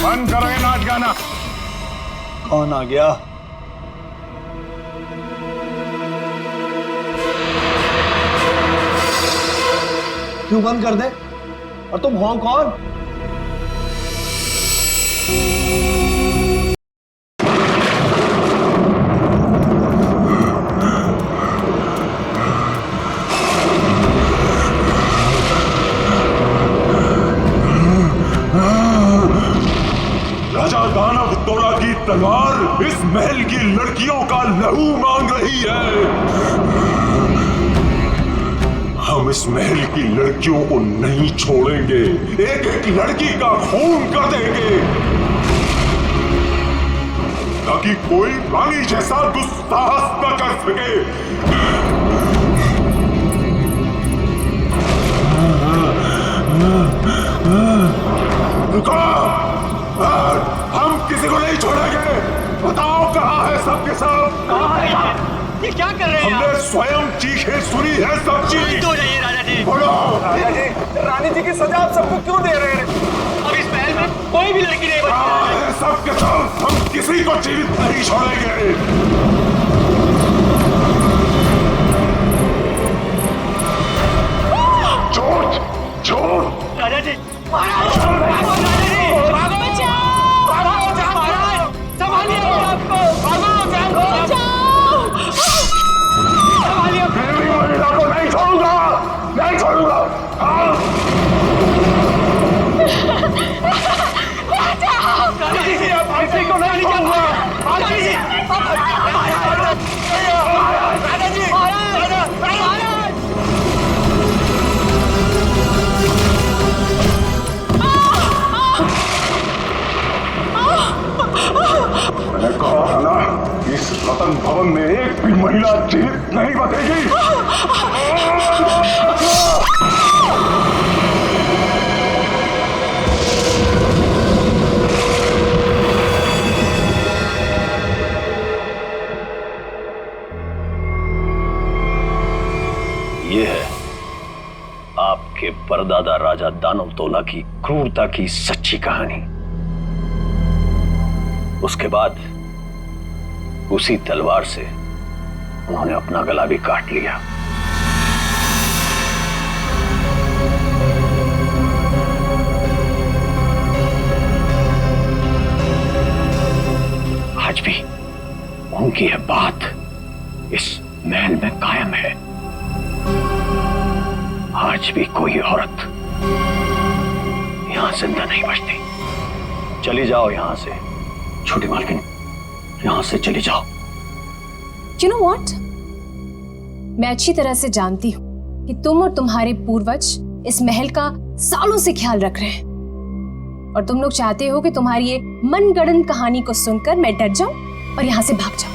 बंद करो ये नाच गाना। कौन आ गया? क्यों बंद कर दे? और तुम हो कौन? राजा दानव तोड़ा की तलवार इस महल की लड़कियों का लहू मांग रही है। हम इस महल की लड़कियों को नहीं छोड़ेंगे, एक एक लड़की का खून कर देंगे, ताकि कोई रानी जैसा दुस्साहस न कर सके। रुको, हम किसी को नहीं छोड़ेंगे। बताओ कहाँ है सबके सब? कहाँ है ये क्या कर रहे हैं? हमने स्वयं चीखें सुनी है सब चीज। तो जाइए राजा जी। बोलो राजा जी, रानी जी की सजा आप सबको क्यों दे रहे हैं? अब इस महल में कोई भी लड़की नहीं बची है। सबके सब, हम किसी को जीवित नहीं छोड़ेंगे। झूठ झूठ। राजा जी महाराज, राजा जी भागो, महाराज संभालिए अपने आप को, भागो, संभालिए। देवी महिला को नहीं छोड़ूंगा, नहीं छोड़ूंगा। राजा जी आप किसी को नहीं छोड़ूंगा। राजा जी, राजा जी, महाराज। मैंने कहा था ना, इस रतन भवन में एक भी महिला जीवित नहीं बचेगी। ये है आपके परदादा राजा दानव तोला की क्रूरता की सच्ची कहानी। उसके बाद उसी तलवार से उन्होंने अपना गला भी काट लिया। आज भी उनकी यह बात इस महल में कायम है। आज भी कोई औरत यहां जिंदा नहीं बचती। चली जाओ यहां से छोटी मालकिन, यहां से चली जाओ। You know what? मैं अच्छी तरह से जानती हूँ कि तुम और तुम्हारे पूर्वज इस महल का सालों से ख्याल रख रहे हैं और तुम लोग चाहते हो कि तुम्हारी ये मनगढ़ंत कहानी को सुनकर मैं डर जाऊं और यहाँ से भाग जाऊं।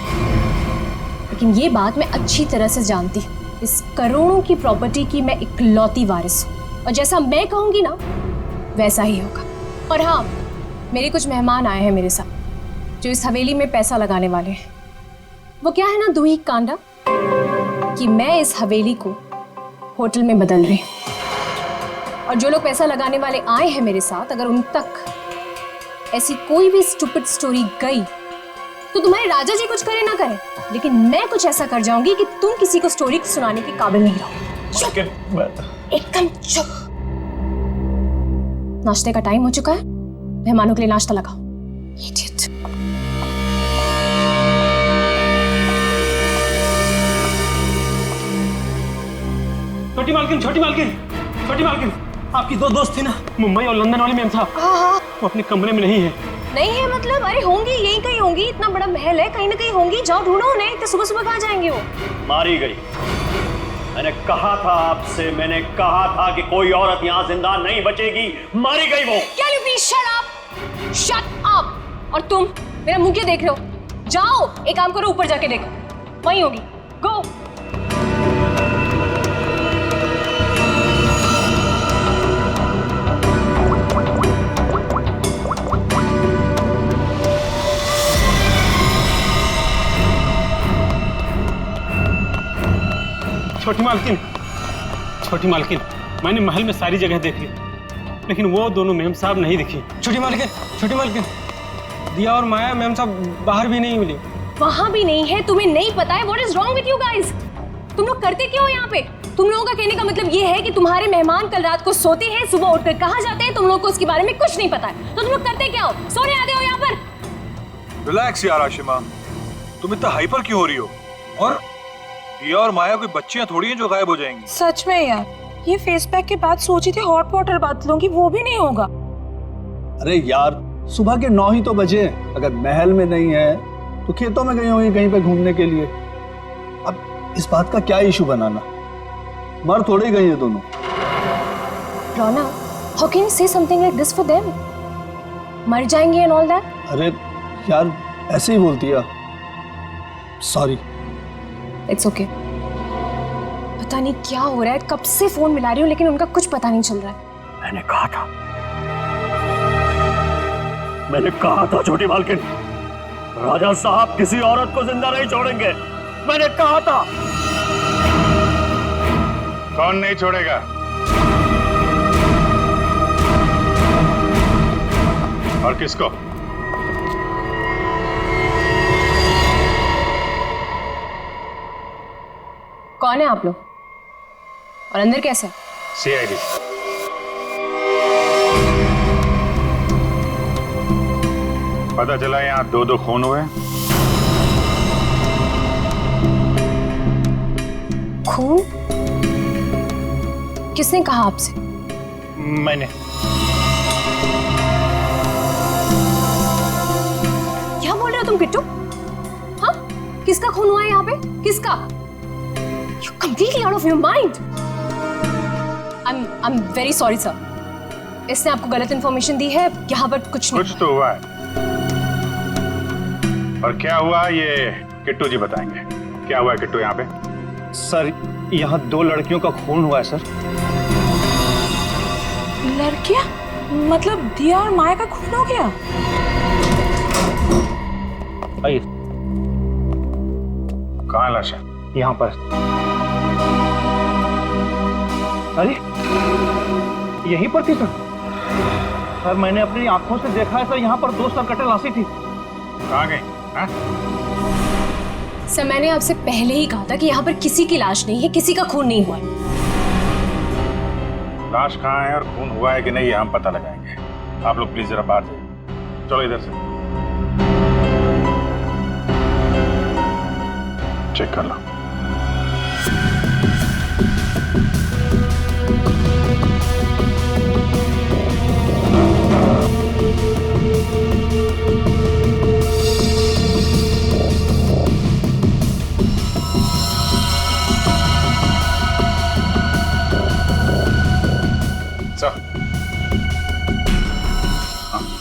लेकिन ये बात मैं अच्छी तरह से जानती हूँ, इस करोड़ों की प्रॉपर्टी की मैं इकलौती वारिस हूँ और जैसा मैं कहूंगी ना वैसा ही होगा। और हाँ, मेरे कुछ मेहमान आए हैं मेरे साथ जो इस हवेली में पैसा लगाने वाले हैं। वो क्या है ना दूही कांडा कि मैं इस हवेली को होटल में बदल रही हूँ और जो लोग पैसा लगाने वाले आए हैं मेरे साथ, अगर उन तक ऐसी कोई भी स्टूपिड स्टोरी गई तो तुम्हारे राजा जी कुछ करे ना करे, लेकिन मैं कुछ ऐसा कर जाऊंगी कि तुम किसी को स्टोरी सुनाने के काबिल नहीं रहो। चुप, एकदम चुप। नाश्ते का टाइम हो चुका है, मेहमानों के लिए नाश्ता लगाओ। Idiot. छोटी मालकिन, छोटी मालकिन, छोटी मालकिन, आपकी दो दोस्त थी ना, मुंबई और लंदन वाली मैम साहब, वो अपने कमरे में नहीं है। नहीं है मतलब? अरे होंगी, यहीं कहीं होंगी, इतना बड़ा महल है, कहीं ना कहीं होंगी। जाओ ढूंढो उन्हें। इतने सुबह सुबह कहाँ जाएंगे वो? मारी गई। मैंने कहा था आपसे, मैंने कहा था कि कोई औरत यहाँ जिंदा नहीं बचेगी। मारी गई वो। Can you please shut up? Shut up! और तुम मेरा मुंह क्या देख रहे हो? जाओ, एक काम करो, ऊपर जाके देखो, वहीं होगी। गो। छोटी मालकिन, छोटी मालकिन, मैंने महल में सारी जगह देख ली, लेकिन वो दोनों मेम साहब नहीं दिखी। छोटी मालकिन, दिया और माया मैम साहब बाहर भी नहीं मिली। वहां भी नहीं है, तुम्हें नहीं पता है? What is wrong with you guys? तुम लोग करते क्या हो यहाँ पे? तुम लोगों का कहने का मतलब ये है कि तुम्हारे मेहमान कल रात को सोते हैं, सुबह उठकर कहाँ जाते हैं, तुम लोगों को उसके बारे में कुछ नहीं पता है। तो तुम लोग करते क्या हो? सोने आते हो यहाँ पर? रिलैक्स यार आशिमा, तुम इतना हाइपर क्यों हो रही हो? और दिया और माया कोई बच्चियां थोड़ी हैं जो गायब हो जाएंगी। सच में यार, ये फेस पैक के बाद सोची थी हॉट वाटर बात लूंगी, वो भी नहीं होगा। अरे यार, सुबह के 9 ही तो बजे हैं। अगर महल में नहीं है तो खेतों में गई होंगी कहीं पे घूमने के लिए। अब इस बात का क्या इशू बनाना? मर थोड़ी गई है दोनों। रोना, how can you say something like this for them? मर जाएंगे and all that? अरे यार, ऐसे ही बोलती है। सॉरी। It's okay. पता नहीं क्या हो रहा है, कब से फोन मिला रही हूँ लेकिन उनका कुछ पता नहीं चल रहा है। मैंने कहा था छोटी मालकिन, राजा साहब किसी औरत को जिंदा नहीं छोड़ेंगे। मैंने कहा था। कौन नहीं छोड़ेगा? और किसको? कौन है आप लोग और अंदर कैसे? सीआईडी। पता चला यहाँ 2 खून हुए। खून? किसने कहा आपसे? मैंने। क्या बोल रहे हो तुम किट्टू? हाँ, किसका खून हुआ है यहाँ पे? किसका? You're completely out of your mind. I'm very sorry sir. इसने आपको गलत इंफॉर्मेशन दी है। यहाँ पर कुछ नहीं। कुछ तो हुआ है। और क्या हुआ ये किट्टू जी बताएंगे। क्या हुआ है किट्टू यहाँ पे? सर, यहाँ 2 लड़कियों का खून हुआ है सर। लड़कियां? मतलब दिया और माया का खून हो गया? आइए। कहाँ लाश है? यहाँ पर। अरे यहीं पर थी सर। सर, मैंने अपनी आंखों से देखा है सर, यहाँ पर 2 सरकटे लाशें थी। कहाँ गई? हाँ? सर, मैंने आपसे पहले ही कहा था कि यहाँ पर किसी की लाश नहीं है, किसी का खून नहीं हुआ है। लाश कहाँ है और खून हुआ है कि नहीं ये हम पता लगाएंगे। आप लोग प्लीज जरा बाहर जाइए। चलो इधर से चेक कर लो।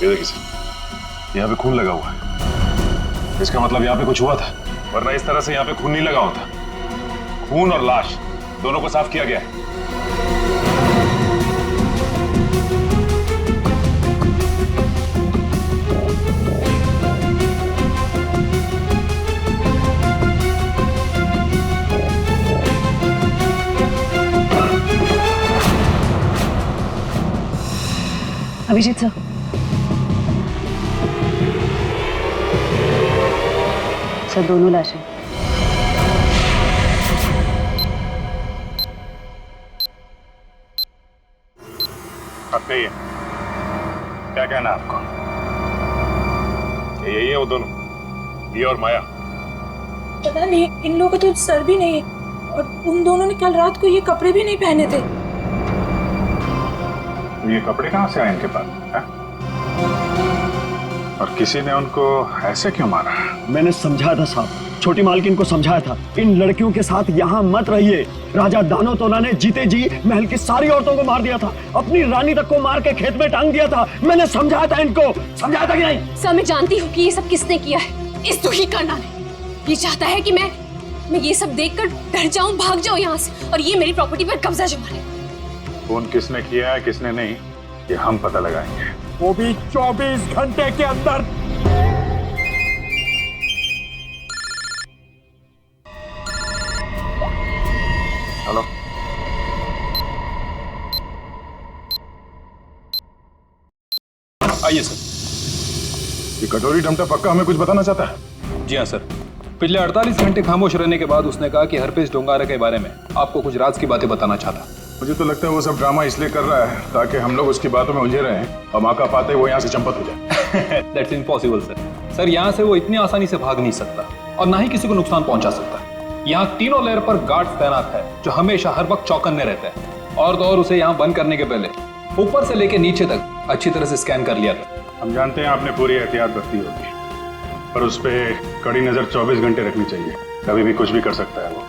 ये देखिए सर, यहाँ पे खून लगा हुआ है। इसका मतलब यहाँ पे कुछ हुआ था, वरना इस तरह से यहाँ पे खून नहीं लगा होता। खून और लाश दोनों को साफ किया गया है। अभिजीत सर, सर दोनों लाशें। अब कहिए, क्या कहना है आपको? यही है वो दोनों, दिया और माया? पता नहीं, इन लोगों को तो सर भी नहीं है और उन दोनों ने कल रात को ये कपड़े भी नहीं पहने थे। ये कपड़े कहाँ से आए इनके पास है? और किसी ने उनको ऐसे क्यों मारा? मैंने समझाया था साहब, छोटी मालकिन को समझाया था, इन लड़कियों के साथ यहाँ मत रहिए। राजा दानोतोला ने जीते जी महल की सारी औरतों को मार दिया था, अपनी रानी तक को मार के खेत में टांग दिया था। मैंने समझाया था इनको, समझाया था कि नहीं? सर, मैं जानती हूँ कि ये सब किसने किया है। इस दुखी करना ने ये चाहता है कि मैं ये सब देखकर डर जाऊं, भाग जाऊं यहाँ से और ये मेरी प्रॉपर्टी पर कब्जा जमा ले। फोन किसने किया है किसने नहीं, ये हम पता लगाएंगे, वो भी 24 घंटे के अंदर। हेलो, आइए सर। ये कटोरी डमटा पक्का हमें कुछ बताना चाहता है? जी हाँ सर, पिछले 48 घंटे खामोश रहने के बाद उसने कहा कि हरपेश डोंगारा के बारे में आपको कुछ राज की बातें बताना चाहता। मुझे तो लगता है वो सब ड्रामा इसलिए कर रहा है ताकि हम लोग उसकी बातों में उलझे रहें और मौका पाते वो यहाँ से चंपत हो जाए। That's impossible sir. सर यहाँ से वो इतनी आसानी से भाग नहीं सकता और ना ही किसी को नुकसान पहुंचा सकता। यहाँ तीनों लेयर पर गार्ड तैनात है जो हमेशा हर वक्त चौकन्ने रहते हैं। और तो और उसे यहाँ बंद करने के पहले ऊपर से लेके नीचे तक अच्छी तरह से स्कैन कर लिया था। हम जानते हैं आपने पूरी एहतियात बरती होगी, पर उस पर कड़ी नजर 24 घंटे रखनी चाहिए। कभी भी कुछ भी कर सकता है वो।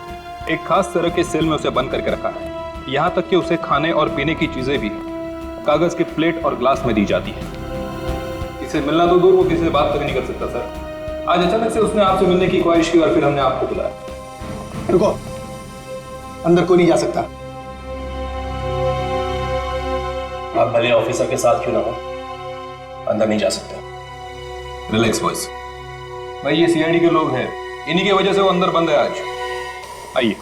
एक खास तरह के सेल में उसे बंद करके रखा है। यहाँ तक कि उसे खाने और पीने की चीजें भी कागज के प्लेट और ग्लास में दी जाती है। इसे मिलना तो दूर, वो किसी से बात तक नहीं कर सकता सर। आज अचानक से उसने आपसे मिलने की ख्वाहिश की और फिर हमने आपको बुलाया। रुको, अंदर कोई नहीं जा सकता। आप भले ऑफिसर के साथ क्यों ना हो, अंदर नहीं जा सकते। रिलैक्स बॉयज, भाई ये सीआईडी के लोग हैं, इन्हीं की वजह से वो अंदर बंद है आज। आइए।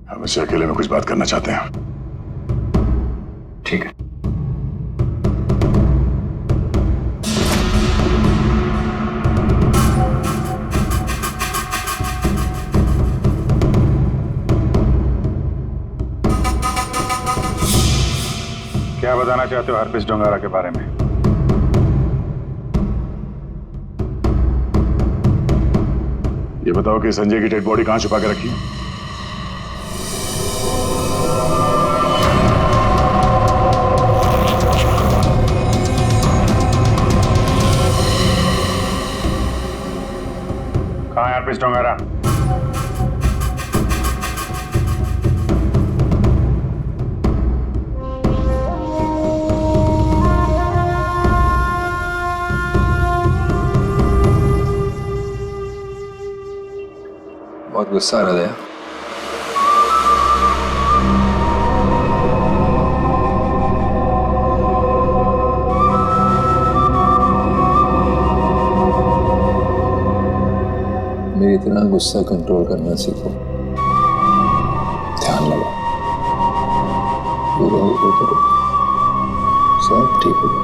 हम इससे अकेले में कुछ बात करना चाहते हैं। ठीक है। क्या बताना चाहते हो हरपेश डोंगारा के बारे में? ये बताओ कि संजय की डेड बॉडी कहां छुपा के रखी? कहां है हरपेश डोंगारा? बहुत गुस्सा आ रहा है। मेरी तरह गुस्सा कंट्रोल करना सीखो, ध्यान लगाओ, पूरा ऊपर करो, सब ठीक होगा।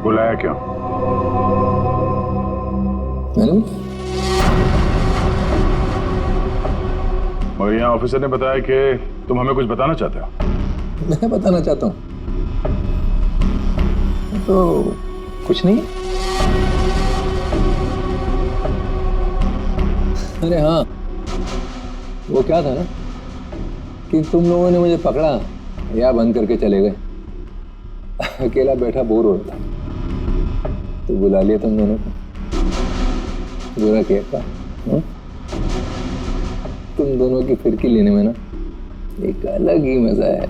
बुलाया क्यों? मैंने मगर यहाँ ऑफिसर ने बताया कि तुम हमें कुछ बताना चाहते हो। मैं बताना चाहता हूँ तो कुछ नहीं। अरे हाँ, वो क्या था ना कि तुम लोगों ने मुझे पकड़ा या बंद करके चले गए। अकेला बैठा बोर हो रहा था तो बुला लिया तुम दोनों को। बुरा किया था? तुम दोनों की फिरकी लेने में ना एक अलग ही मजा है।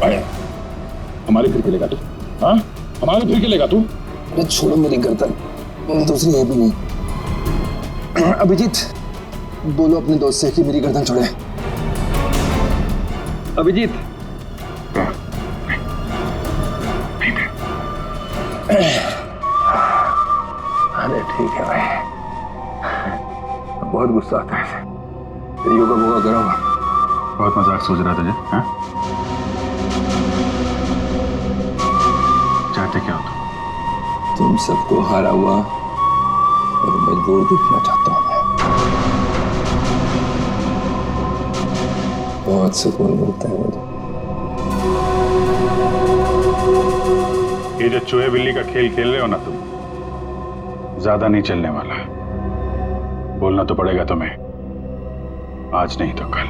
आया, हमारी फिरकी लेगा तू? हाँ, हमारी फिरकी लेगा तू? अरे छोड़ो मेरी गर्दन, दूसरी है भी नहीं। अभिजीत, बोलो अपने दोस्त से कि मेरी गर्दन छोड़े। अभिजीत, अरे ठीक है भाई, बहुत गुस्सा आता है। योगा वोगा करो। बहुत मजाक सोच रहा तुझे? हाँ? चाहते क्या हो तुम सबको हारा हुआ और मजबूर दिखना चाहता हूं मैं। बहुत सुकून मिलता है मुझे। ये जो चूहे बिल्ली का खेल खेल रहे हो ना तुम, ज्यादा नहीं चलने वाला। बोलना तो पड़ेगा तुम्हें, आज नहीं तो कल।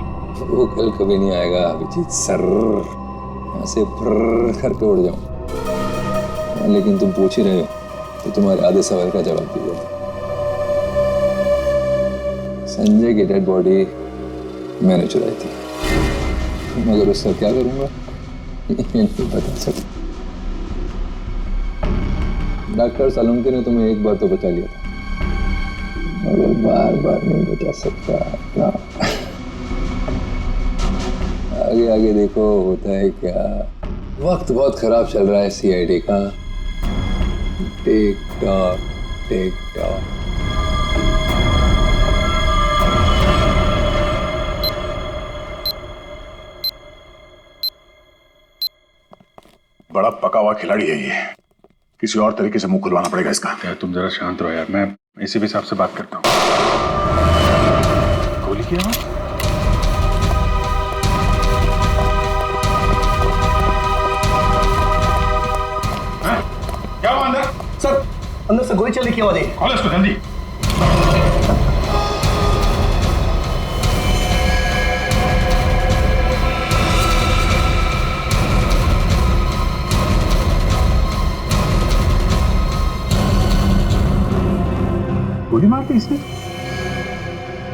वो कल कभी नहीं आएगा अभिजीत सर, यहाँ से फर्र करके उड़ जाऊं। लेकिन तुम पूछ ही रहे हो तो तुम्हारे आधे सवाल का जवाब दीजिए। संजय की डेड बॉडी मैंने चुराई थी, मगर उसका क्या करूंगा ये नहीं बता सकता। डॉक्टर सालुंके ने तुम्हें एक बार तो बचा लिया था, मगर बार बार नहीं बचा सकता। आगे आगे आगे देखो होता है क्या। वक्त बहुत खराब चल रहा है सीआईडी का। Tick tock tick tock. बड़ा पका हुआ खिलाड़ी है ये, किसी और तरीके से मुंह खुलवाना पड़ेगा इसका। यार तुम जरा शांत रहो यार, मैं इसी भी हिसाब से बात करता हूँ। गोली की आवाज? क्या हुआ अंदर? सर अंदर से गोली चलने की आवाज है। खोलो इसको जल्दी। गोली मार दी इसने?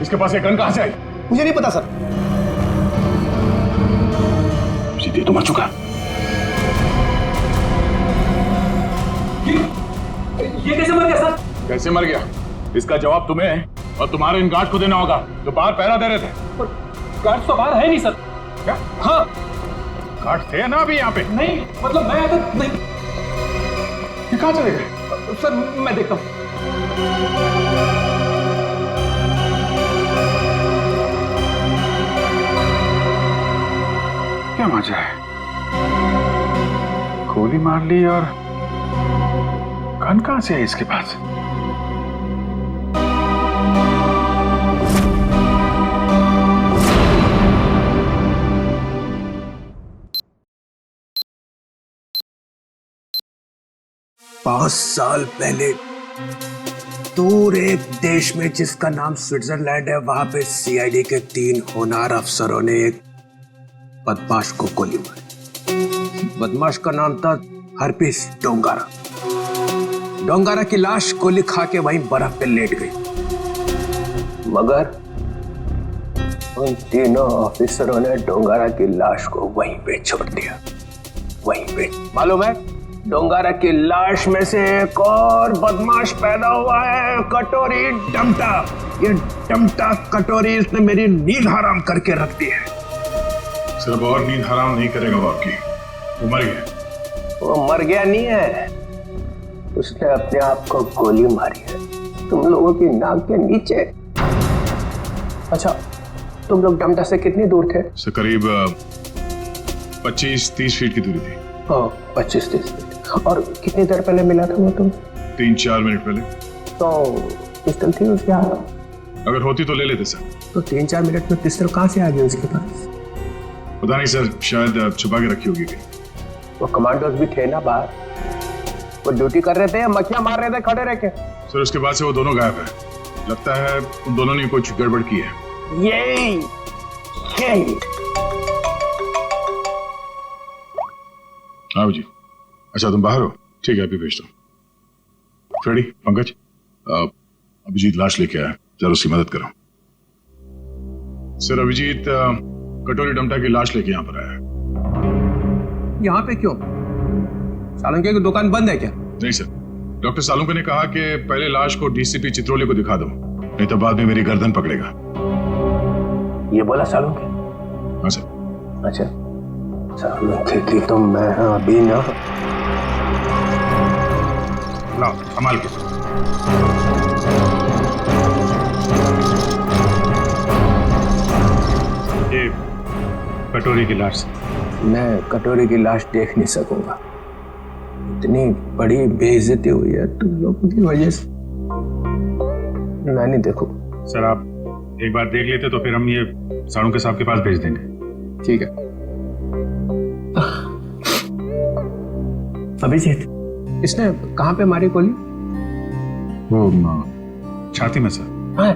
इसके पास एक गन कहां से आई? मुझे नहीं पता सर। सीधे तो मर चुका। ये कैसे मर गया सर? कैसे मर गया इसका जवाब तुम्हें और तुम्हारे इन गार्ड को देना होगा जो बाहर पहरा दे रहे थे। गार्ड तो बाहर है नहीं सर। क्या? हाँ गार्ड थे ना अभी यहाँ पे? नहीं, मतलब मैं तो नहीं। ये कहाँ चले गए? सर मैं देखता हूँ। क्या मजा है, गोली मार ली और गन कहां से है इसके पास? पांच साल पहले दूर एक देश में जिसका नाम स्विट्जरलैंड है, वहां पे सीआईडी के 3 होनहार अफसरों ने एक बदमाश को गोली मारी। बदमाश का नाम था हरपीस डोंगारा। डोंगारा की लाश गोली खा के वहीं बर्फ पे लेट गई, मगर उन तीनों ऑफिसरों ने डोंगारा की लाश को वहीं पे छोड़ दिया। वहीं पे मालूम है, डोंगारा की लाश में से एक और बदमाश पैदा हुआ है, कटोरी डमटा। ये डमटा कटोरी इसने मेरी नींद हराम करके रख दी है। सिर्फ और नींद हराम नहीं करेगा वो आपकी, वो मर गया। वो मर गया नहीं है, उसने अपने आप को गोली मारी है तुम लोगों की नाक के नीचे। अच्छा, तुम लोग डमटा से कितनी दूर थे? से करीब 25-30 फीट की दूरी थी। 25-30 फीट। और कितनी देर पहले मिला था वो तुम? 3-4 मिनट पहले। तो पिस्टल थी उसके हाथ? अगर होती तो ले लेते सर। तो 3-4 मिनट में पिस्टल कहाँ से आ गई उसके पास? पता नहीं सर, शायद छुपा के रखी होगी कहीं। वो कमांडोज भी थे ना बाहर, वो ड्यूटी कर रहे थे या मक्खियां मार रहे थे खड़े रह के? सर उसके बाद से वो दोनों गायब है। लगता है उन दोनों ने कुछ गड़बड़ की है। यही हाँ जी। अच्छा तुम बाहर हो? ठीक है, अभी भेजता हूँ। फ्रेडी, पंकज, अभिजीत लाश लेके आया, जरा उसकी मदद करो। सर अभिजीत कटोरी डमटा की लाश लेके यहाँ पर आया है। यहाँ पे क्यों? सालुंके की दुकान बंद है क्या? नहीं सर, डॉक्टर सालुंके ने कहा कि पहले लाश को डीसीपी चित्रोले को दिखा दो, नहीं तो बाद में मेरी गर्दन पकड़ेगा। ये बोला सालुंके? हाँ सर। अच्छा, सालुंके की तो मैं अभी ना। लाओ संभाल के। ये कटोरी की लाश। मैं कटोरी की लाश देख नहीं सकूंगा, इतनी बड़ी बेइज्जती हुई है तुम लोगों की वजह से। मैं नहीं देखूं। सर आप एक बार देख लेते तो फिर हम ये सालुंके साहब के पास भेज देंगे। ठीक है। अभिजीत, इसने कहाँ पे मारी गोली? वो छाती में सर। हाँ?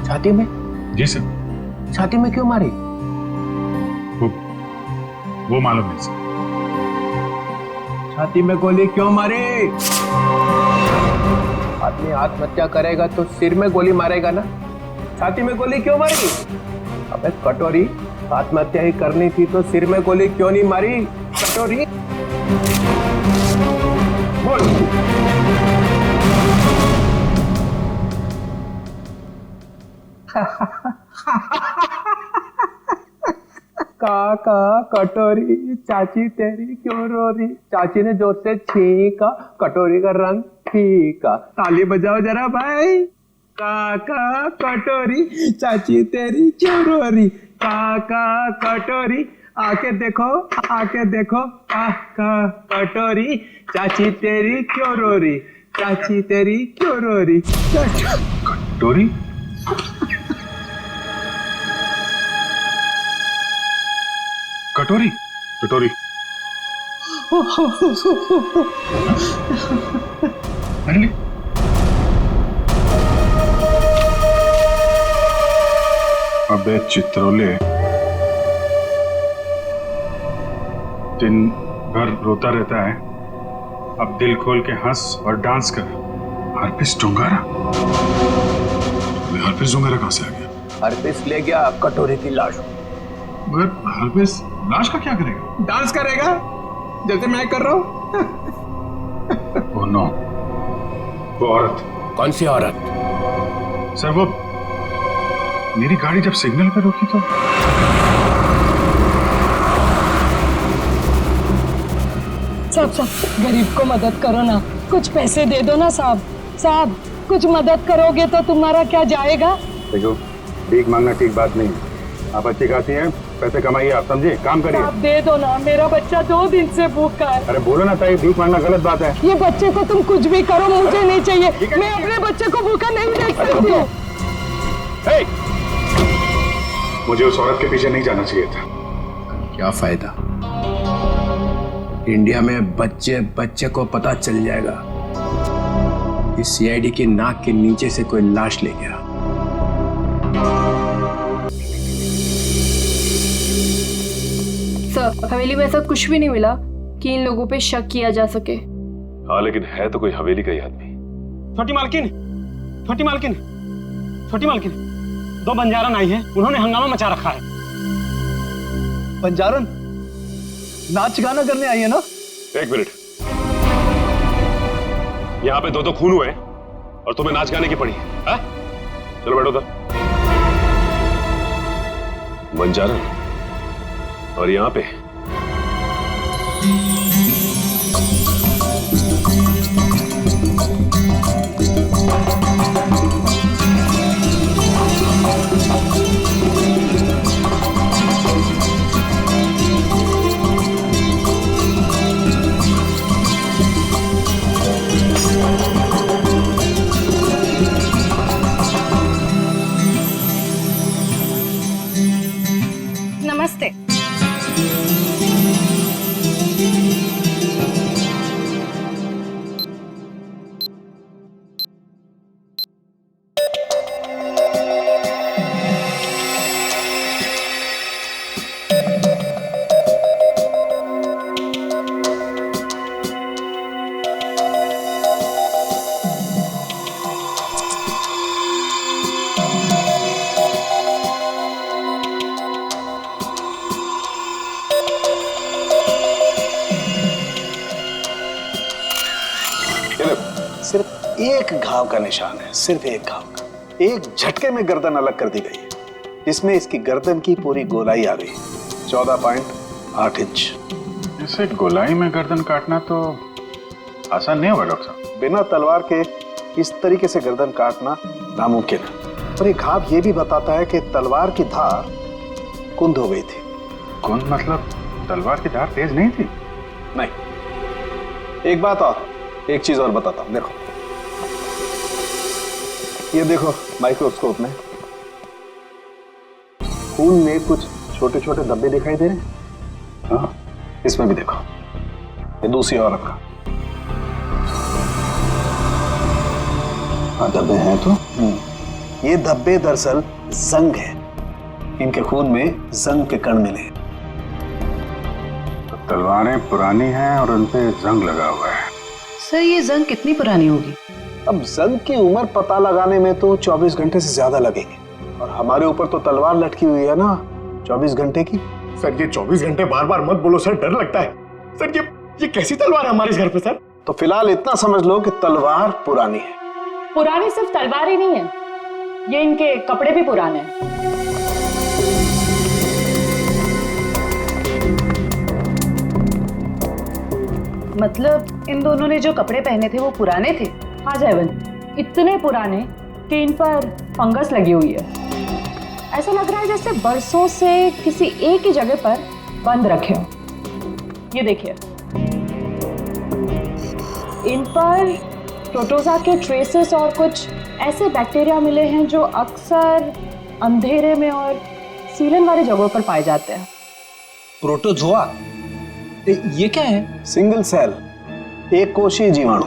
छाती में? जी सर। छाती में क्यों मारी? वो मालूम नहीं सर। छाती में गोली क्यों मारी? आदमी आत्महत्या करेगा तो सिर में गोली मारेगा ना, छाती में गोली क्यों मारी? अबे कटोरी, आत्महत्या ही करनी थी तो सिर में गोली क्यों नहीं मारी? कटोरी बोल। काका कटोरी चाची तेरी क्यों रो रही। चाची ने जोर से छींका, कटोरी का रंग फीका। ताली बजाओ जरा भाई। काका कटोरी चाची तेरी क्यों रो रही। काका कटोरी आके देखो काका कटोरी चाची तेरी क्यों रो रही। चाची तेरी क्यों रो रही। कटोरी कटोरी कटोरी अरे अबे चित्रोले, दिन भर रोता रहता है, अब दिल खोल के हंस और डांस कर। हरपिस डोंगारा? हरपिस डोंगारा कहां से आ गया? हरपिस ले गया कटोरी की लाश। मगर हरपिस लाश का क्या करेगा? डांस करेगा जैसे मैं कर रहा हूँ। ओह नो, वो औरत। कौन सी औरत? सर वो मेरी गाड़ी जब सिग्नल पे रुकी तो साहब गरीब को मदद करो ना, कुछ पैसे दे दो ना साहब। साहब कुछ मदद करोगे तो तुम्हारा क्या जाएगा। देखो, भीख मांगना ठीक बात नहीं। आप अच्छी खाती हैं, पैसे कमाइए, आप समझिए, काम करिए। आप दे दो ना, मेरा बच्चा 2 दिन से भूखा है। अरे बोलो ना ताई, भीख मांगना गलत बात है। ये बच्चे को तुम कुछ भी करो, मुझे नहीं चाहिए। मैं अपने बच्चे को भूखा नहीं देख सकती हूँ। मुझे उस औरत के पीछे नहीं जाना चाहिए था। क्या फायदा, इंडिया में बच्चे को पता चल जाएगा कि सीआईडी की नाक के नीचे से कोई लाश ले गया। सर, हवेली में ऐसा कुछ भी नहीं मिला कि इन लोगों पे शक किया जा सके। हाँ, लेकिन है तो कोई हवेली का ही आदमी। छोटी मालकिन, छोटी मालकिन, छोटी मालकिन, 2 बंजारन आई हैं, उन्होंने हंगामा मचा रखा है। बंजारन नाच गाना करने आई है ना? एक मिनट, यहाँ पे 2 खून हुए और तुम्हें नाच गाने की पड़ी है? चलो बैठो उधर। बंजारन और यहाँ पे नमस्ते। सिर्फ एक घाव का निशान है, सिर्फ एक घाव का। एक झटके में गर्दन अलग कर दी गई है, जिसमें इसकी गर्दन की पूरी गोलाई आ गई, 14.8 इंच। इसे गोलाई में गर्दन काटना तो आसान नहीं होगा डॉक्टर साहब। बिना तलवार के इस तरीके से गर्दन काटना नामुमकिन है। और ये घाव ये भी बताता है कि तलवार की धार कुंद हो गई थी। कुंद मतलब तलवार की धार तेज नहीं थी? नहीं। एक बात और, एक चीज और बताता हूं, देखो ये देखो माइक्रोस्कोप में खून में कुछ छोटे छोटे धब्बे दिखाई दे रहे हैं। हाँ, इसमें भी देखो, ये दूसरी औरत का। हाँ, धब्बे हैं तो। ये धब्बे दरअसल जंग है, इनके खून में जंग के कण मिले। तो तलवारें पुरानी हैं और उन पे जंग लगा हुआ है। सर ये जंग कितनी पुरानी होगी? अब जंग की उम्र पता लगाने में तो 24 घंटे से ज्यादा लगेंगे, और हमारे ऊपर तो तलवार लटकी हुई है ना 24 घंटे की। सर ये 24 घंटे बार बार मत बोलो सर, डर लगता है। सर ये कैसी तलवार है हमारे घर पे सर? तो फिलहाल इतना समझ लो कि तलवार पुरानी है। पुरानी सिर्फ तलवार ही नहीं है, ये इनके कपड़े भी पुराने हैं। मतलब इन दोनों ने जो कपड़े पहने थे वो पुराने थे? हाँ जयवंत, इतने पुराने कि इन पर फंगस लगी हुई है। ऐसा लग रहा है जैसे बरसों से किसी एक ही जगह पर बंद रखे हो। ये देखिए, इन पर प्रोटोजा के ट्रेसेस और कुछ ऐसे बैक्टीरिया मिले हैं जो अक्सर अंधेरे में और सीलन वाली जगहों पर पाए जाते हैं। प्रोटोजोआ? ये क्या है? सिंगल सेल, एक कोशीय जीवाणु।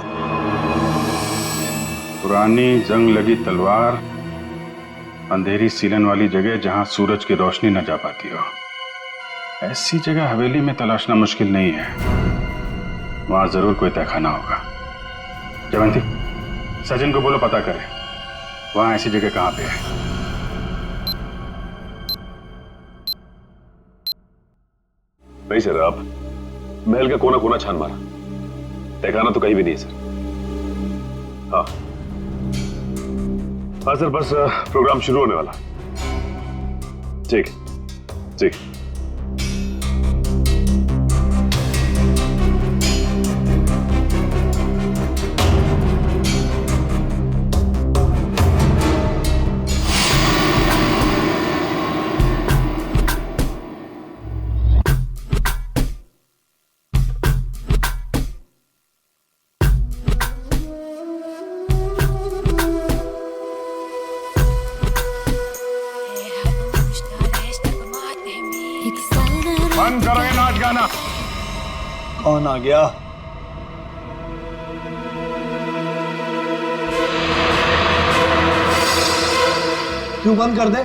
पुरानी जंग लगी तलवार, अंधेरी सीलन वाली जगह जहां सूरज की रोशनी न जा पाती हो। ऐसी जगह हवेली में तलाशना मुश्किल नहीं है, वहां जरूर कोई तहखाना होगा। जयवंती, सचिन को बोलो पता करे वहां ऐसी जगह कहां पे है। नहीं सर, आप महल का कोना कोना छान मारा, तहखाना तो कहीं भी नहीं है सर। हाँ हाँ सर, बस प्रोग्राम शुरू होने वाला। ठीक ठीक। बंद करो ये नाच गाना। कौन आ गया? क्यों बंद कर दे?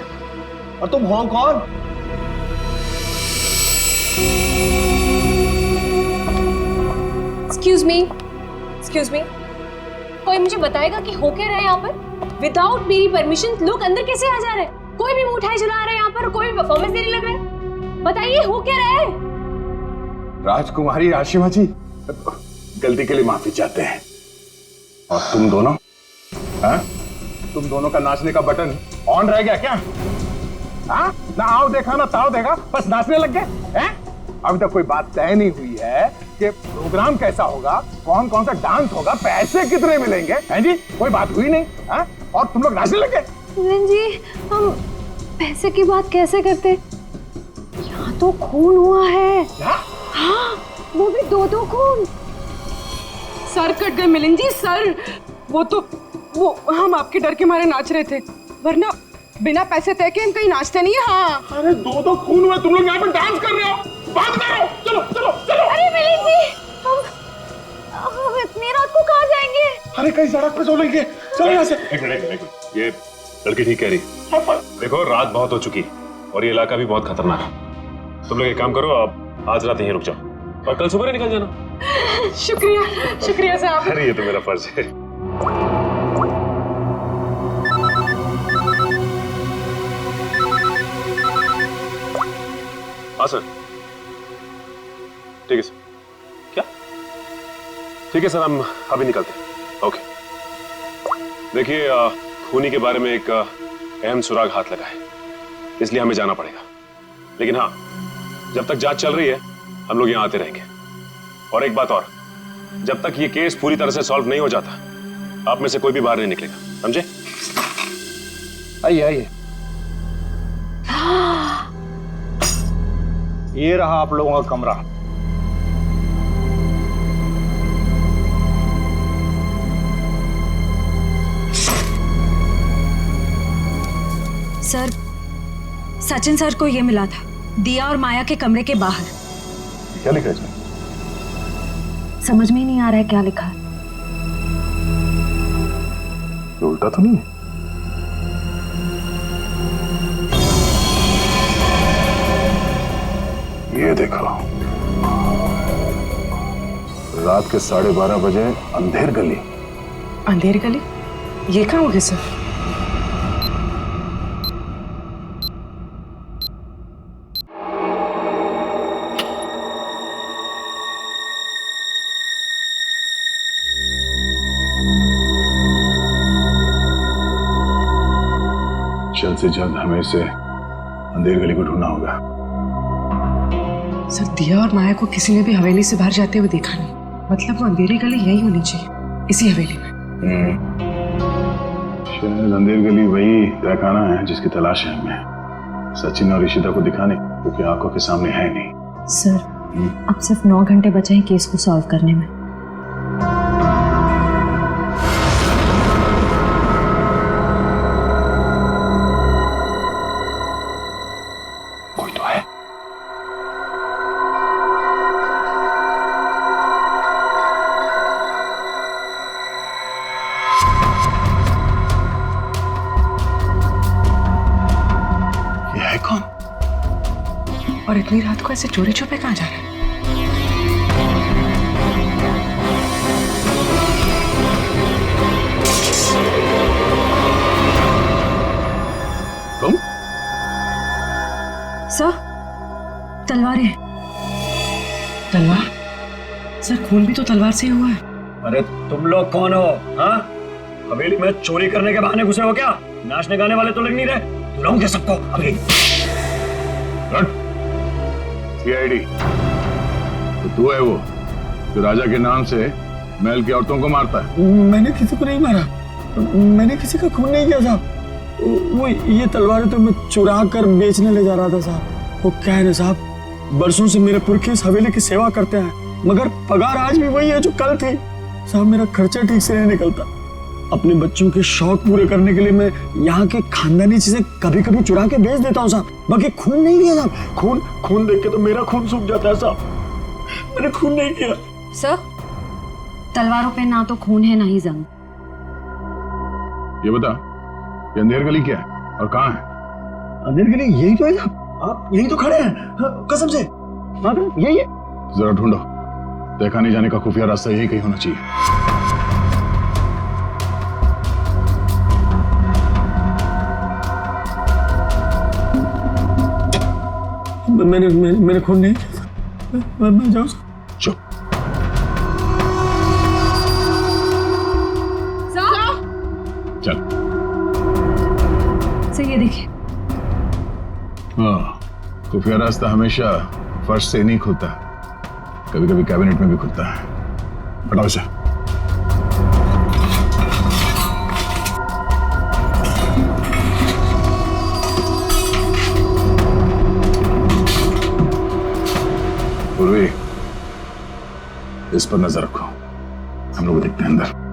और तुम हो कौन? एक्सक्यूज मी, कोई मुझे बताएगा कि हो क्या रहा है यहाँ पर? विदाउट मेरी परमिशन लोग अंदर कैसे आ जा रहे हैं? कोई भी मिठाई चला रहा है यहाँ पर, कोई भी परफॉर्मेंस देने लग रहा है। बताइए हो क्या रहा है? राजकुमारी आशिमा जी, गलती के लिए माफी चाहते हैं। और तुम दोनों, हाँ? तुम दोनों का नाचने का बटन ऑन रह गया क्या? हाँ? ना आओ देखा ना ताओ देखा, बस नाचने लग गए हैं? अभी तक कोई बात तय नहीं हुई है कि प्रोग्राम कैसा होगा, कौन कौन सा डांस होगा, पैसे कितने मिलेंगे, हैं जी? कोई बात हुई नहीं, हाँ? और तुम लोग नाचने लग गए। जी, हम पैसे की बात कैसे करते? यहाँ तो खून हुआ है। हाँ, वो भी दो खून। सर कट गए मिलिंद जी, सर। वो हम आपके डर के मारे नाच रहे थे, वरना बिना पैसे तय के हम कहीं नाचते नहीं है। हाँ, अरे दो खून हुए, तुम लोग यहाँ पर डांस कर रहे हो, बात करो, चलो चलो चलो। अरे मिलिंद जी, हम इतनी रात को कहाँ जाएंगे? अरे कहीं सड़क पे सो लेंगे, चलो यहाँ से। एक मिनट, ये लड़की ठीक कह रही। देखो रात बहुत हो चुकी और ये इलाका भी बहुत खतरनाक है। तुम लोग एक काम करो, आप आज रात यहीं रुक जाओ और कल सुबह निकल जाना। शुक्रिया साहब। अरे ये तो मेरा फर्ज है। हाँ सर, ठीक है सर। क्या? ठीक है सर, हम अभी निकलते हैं। ओके। देखिए, खूनी के बारे में एक अहम सुराग हाथ लगा है, इसलिए हमें जाना पड़ेगा। लेकिन हाँ, जब तक जांच चल रही है हम लोग यहाँ आते रहेंगे। और एक बात और, जब तक ये केस पूरी तरह से सॉल्व नहीं हो जाता, आप में से कोई भी बाहर नहीं निकलेगा, समझे? आइए आइए। ये रहा आप लोगों का कमरा। सर, सचिन सर को ये मिला था, दिया और माया के कमरे के बाहर। क्या लिखा है इसमें? समझ में ही नहीं आ रहा है क्या लिखा है। ये उल्टा तो नहीं है? ये देखो, रात के 12:30 बजे अंधेर गली। अंधेर गली? ये कहाँ होगी सर? जल्द से जल्द हमें इसे अंधेर गली को ढूंढना होगा। सर, दिया और माया को किसी ने भी हवेली से बाहर जाते हुए देखा नहीं। मतलब वो अंधेरी गली यही होनी चाहिए, इसी हवेली में। शायद अंधेर गली वही तहखाना है जिसकी तलाश है हमें सचिन और ईशिता को दिखाने, क्योंकि आंखों के सामने है नहीं। सर, अब सिर्फ 9 घंटे बचे हैं केस को सॉल्व करने में। कोई तो है। ये है कौन? और इतनी रात को ऐसे चोरी छुपे कहाँ जा रहे हैं? तुम? सर, तलवारें। तलवार? सर, खून भी तो तलवार से ही हुआ है। अरे तुम लोग कौन हो? हाँ, हवेली में चोरी करने के बहाने घुसे हो क्या? नाचने गाने वाले तो लग नहीं रहे। बुलाऊंगे सबको अभी। सीआईडी तो तू है वो जो राजा के नाम से महल की औरतों को मारता है? मैंने किसी को नहीं मारा, मैंने किसी का खून नहीं किया साहब। वो ये तलवारें तो मैं चुरा कर बेचने ले जा रहा था साहब। वो क्या है ना साहब, बरसों से मेरे पुरखे इस हवेली की सेवा करते हैं, मगर पगार आज भी वही है जो कल थी साहब। मेरा खर्चा ठीक से नहीं निकलता। अपने बच्चों के शौक पूरे करने के लिए मैं यहाँ के खानदानी चीजें कभी कभी चुरा के बेच देता हूँ साहब। बाकी खून नहीं किया साहब। खून देख के तो मेरा खून सूख जाता है साहब। मैंने खून नहीं किया। सर, तलवारों पे ना तो खून है ना ही जंग। ये बता, ये अंधेर गली क्या है और कहाँ है? अंधेर गली यही तो है साहब, आप यही तो खड़े हैं। हाँ, कसम से यही है। जरा ढूंढो, देखा नहीं जाने का खुफिया रास्ता यही कहीं होना चाहिए। मैंने खून नहीं किया। मैं जाऊँ? चुप। चल। सर, ये देखिए। हाँ, खुफिया रास्ता हमेशा फर्श से नहीं खुलता, कभी कभी कैबिनेट में भी खुलता है। हटाओ इसे। पूर्वी, इस पर नजर रखो, हम लोग देखते हैं अंदर।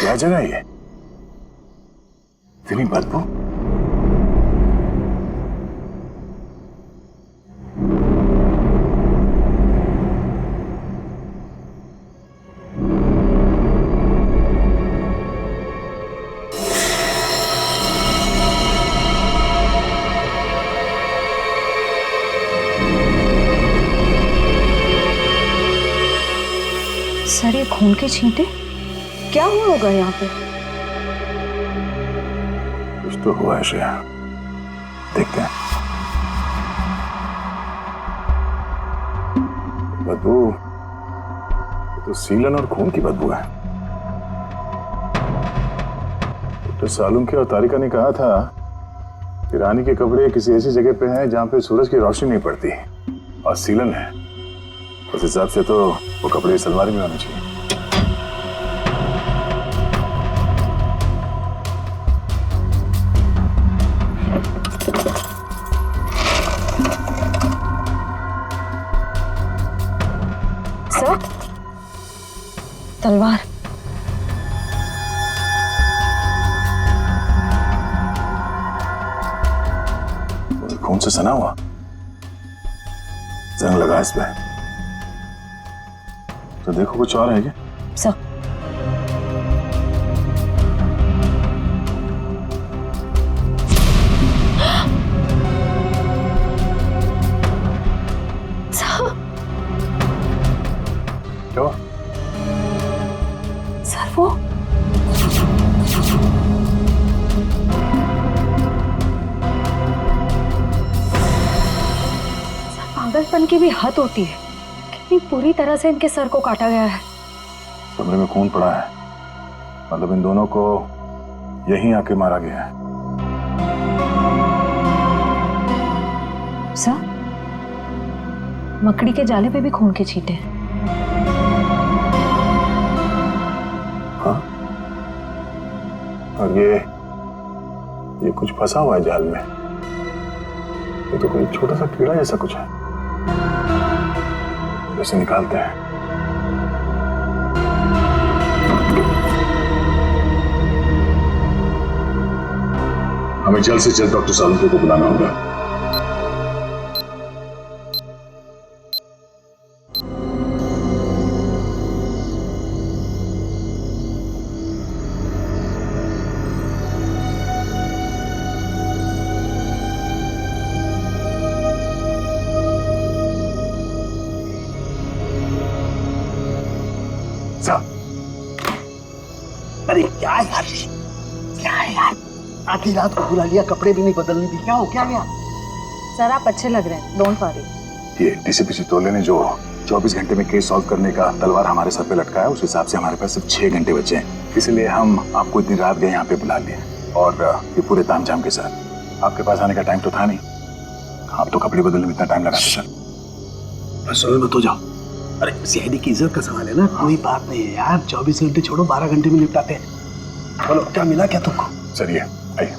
क्या जगह है ये? इतनी बदबू। सर, ये खून के छींटे क्या हुआ होगा यहाँ पे? कुछ तो हुआ है श्रेया, देखते हैं। बदबू तो सीलन और खून की बदबू है। डॉक्टर सालुंके और तारिका ने कहा था कि रानी के कपड़े किसी ऐसी जगह पे हैं जहां पे सूरज की रोशनी नहीं पड़ती, और सीलन है। उस हिसाब से तो वो कपड़े इस अलमारी में होने चाहिए। सर, तलवार। खून से सना हुआ, जंग लगा इस पे। तो देखो कुछ और है क्या? सर, क्या हुआ? सर वो पागलपन की भी हद होती है। कितनी पूरी तरह से इनके सर को काटा गया है। कमरे में खून पड़ा है, मतलब इन दोनों को यहीं आके मारा गया है। सर, मकड़ी के जाले पे भी खून के छींटे हैं। हाँ? और ये कुछ फंसा हुआ है जाल में। ये तो कोई छोटा सा कीड़ा जैसा कुछ है। इसे निकालते हैं। हमें जल्द से जल्द डॉक्टर सालुंके को बुलाना होगा। अरे क्या यार, क्या है यार, आधी रात को बुला लिया, कपड़े भी नहीं बदलने दी। क्या हो क्या गया? सर आप अच्छे लग रहे हैं, डोंट वरी। ये डीसीपी चितौले ने जो 24 घंटे में केस सॉल्व करने का तलवार हमारे सर पे लटकाया, उस हिसाब से हमारे पास सिर्फ 6 घंटे बचे हैं। इसलिए हम आपको इतनी रात गए यहाँ पे बुला लिए, और ये पूरे तामझाम के साथ। आपके पास आने का टाइम तो था नहीं, आप तो कपड़े बदलने में इतना टाइम लगा सर। बस मत हो जाओ। अरे सीआईडी की इज्जत का सवाल है ना, कोई बात नहीं है यार। 24 घंटे छोड़ो, 12 घंटे में निपटाते हैं। बोलो क्या मिला क्या तुमको? सर ये आइए,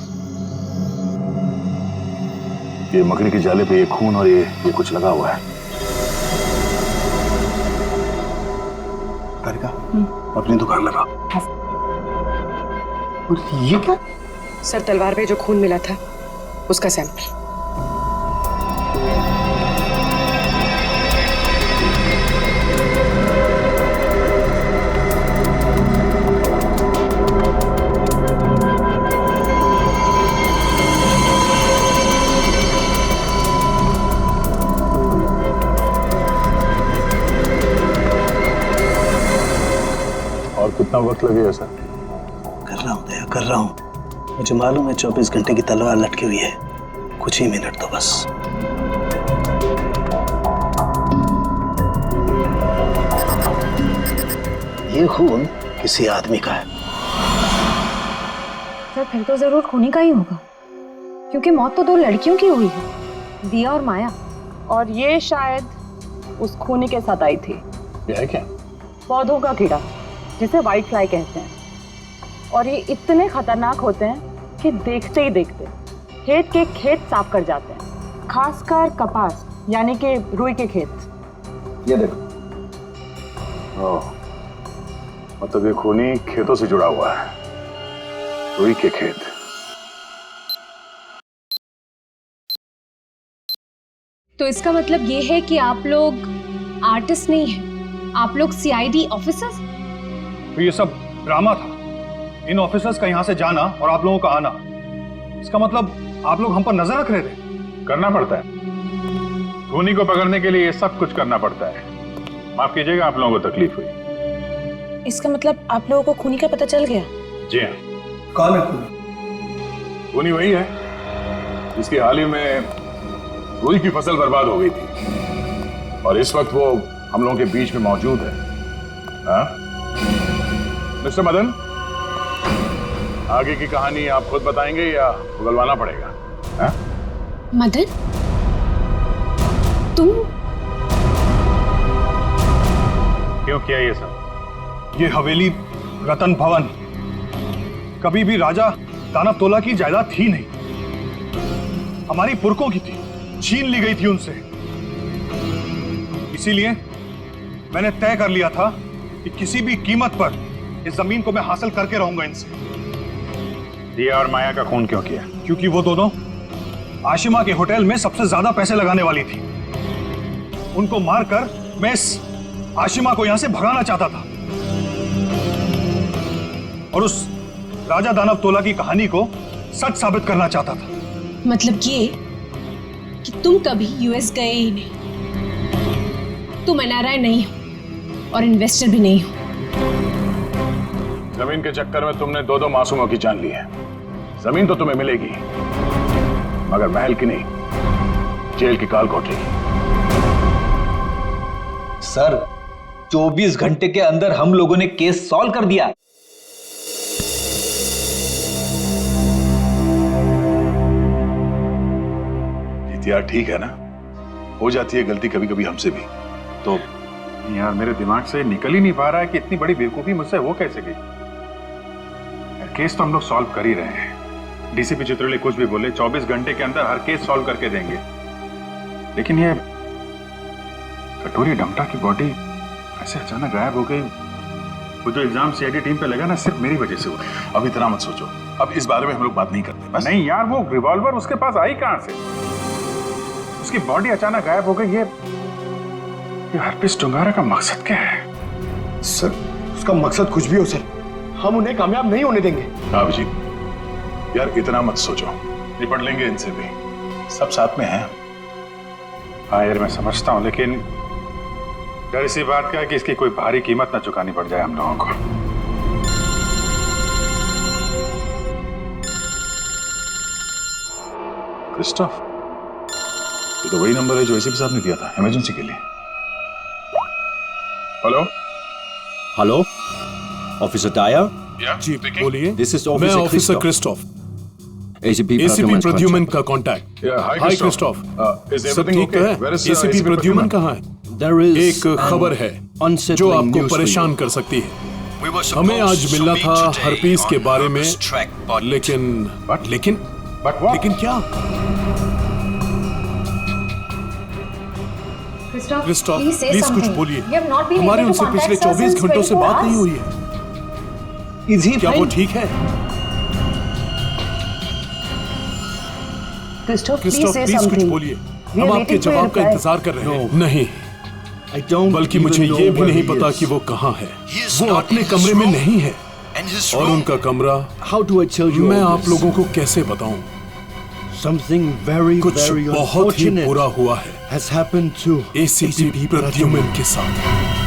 ये मकड़ी के जाले पे ये खून और ये कुछ लगा हुआ है। का अपनी दुकान लगा। और ये क्या? सर तलवार पे जो खून मिला था उसका सैंपल। और कितना वक्त लगेगा सर? कर रहा हूँ दया, कर रहा हूँ। मुझे मालूम है 24 घंटे की तलवार लटकी हुई है, कुछ ही मिनट तो बस। ये खून किसी आदमी का है। सर फिर तो जरूर खूनी का ही होगा, क्योंकि मौत तो 2 लड़कियों की हुई है, दिया और माया। और ये शायद उस खूनी के साथ आई थी। ये है क्या? पौधों का कीड़ा जिसे व्हाइट फ्लाई कहते हैं, और ये इतने खतरनाक होते हैं कि देखते ही देखते खेत के खेत साफ कर जाते हैं, खासकर कपास यानी कि रुई के खेत। ये देखो, ओह, मतलब ये खूनी खेतों से जुड़ा हुआ है, रुई के खेत। तो इसका मतलब ये है कि आप लोग आर्टिस्ट नहीं हैं, आप लोग सीआईडी ऑफिसर्स। तो ये सब ड्रामा था, इन ऑफिसर्स का यहाँ से जाना और आप लोगों का आना। इसका मतलब आप लोग हम पर नजर रख रहे थे। करना पड़ता है, खूनी को पकड़ने के लिए ये सब कुछ करना पड़ता है। माफ कीजिएगा, आप लोगों को तकलीफ हुई। इसका मतलब आप लोगों को खूनी का पता चल गया? जी हाँ। कौन है खूनी? खूनी वही है जिसकी हाल ही में रुई की फसल बर्बाद हो गई थी, और इस वक्त वो हम लोगों के बीच में मौजूद है। हाँ? मिस्टर मदन, आगे की कहानी आप खुद बताएंगे या उगलवाना पड़ेगा? हाँ? मदन, तुम क्यों किया ये सब? ये हवेली रतन भवन कभी भी राजा दानव तोला की जायदाद थी नहीं, हमारी पुरखों की थी, छीन ली गई थी उनसे। इसीलिए मैंने तय कर लिया था कि किसी भी कीमत पर इस जमीन को मैं हासिल करके रहूंगा इनसे। दिया और माया का खून क्यों किया? क्योंकि वो दोनों आशिमा के होटल में सबसे ज्यादा पैसे लगाने वाली थी। उनको मारकर मैं इस आशिमा को यहां से भगाना चाहता था और उस राजा दानव तोला की कहानी को सच साबित करना चाहता था। मतलब ये कि तुम कभी यूएस गए ही नहीं, तुम एनआरआई नहीं हो, और इन्वेस्टर भी नहीं हूँ। जमीन के चक्कर में तुमने दो मासूमों की जान ली है। जमीन तो तुम्हें मिलेगी, मगर महल की नहीं, जेल की काल कोठरी की। सर 24 घंटे के अंदर हम लोगों ने केस सॉल्व कर दिया। यार ठीक है ना, हो जाती है गलती कभी कभी हमसे भी। तो यार मेरे दिमाग से निकल ही नहीं पा रहा है कि इतनी बड़ी बेवकूफी मुझसे हो कैसे गई। केस तो हम लोग सॉल्व कर ही रहे हैं। डीसीपी चित्रोले कुछ भी बोले 24 घंटे के अंदर हर केस सॉल्व करके देंगे, लेकिन ये कटोरी डमटा की बॉडी ऐसे अचानक गायब हो गई। वो जो एग्जाम सीआईडी टीम पे लगा ना, सिर्फ मेरी वजह से हुआ। अब इतना मत सोचो, अब इस बारे में हम लोग बात नहीं करते बस। नहीं यार, वो रिवॉल्वर उसके पास आई कहां से? उसकी बॉडी अचानक गायब हो गई। ये हरपिस डुंगारा का मकसद क्या है? सर उसका मकसद कुछ भी हो सर, हम उन्हें कामयाब नहीं होने देंगे। अभिजीत यार इतना मत सोचो, निपट लेंगे इनसे भी, सब साथ में हैं। हाँ यार मैं समझता हूं, लेकिन डर इसी बात का है कि इसकी कोई भारी कीमत ना चुकानी पड़ जाए हम लोगों को। क्रिस्टोफ, ये तो वही नंबर है जो एसीपी साहब ने दिया था इमरजेंसी के लिए। हेलो हेलो, ऑफिसर टायर? जी बोलिए। दिस इज मैं ऑफिसर क्रिस्टोफ, एसीपी प्रद्युमन का कांटेक्ट। हाय क्रिस्टोफ, सब ठीक तो है? एसीपी प्रद्युमन कहाँ है? एक खबर है जो आपको परेशान कर सकती है। हमें आज मिलना था हरपीस के बारे में, लेकिन क्या? क्रिस्टोफ प्लीज कुछ बोलिए। हमारी उनसे पिछले 24 घंटों से बात नहीं हुई है। क्या वो ठीक है? क्रिस्टोफ प्लीज कुछ बोलिए, हम आपके जवाब का इंतजार कर रहे हैं। नहीं, बल्कि मुझे ये भी नहीं पता कि वो कहाँ है। वो अपने कमरे में नहीं है, और उनका कमरा मैं आप लोगों को कैसे बताऊं? कुछ बहुत ही बुरा हुआ है एसीपी प्रद्युमन के साथ।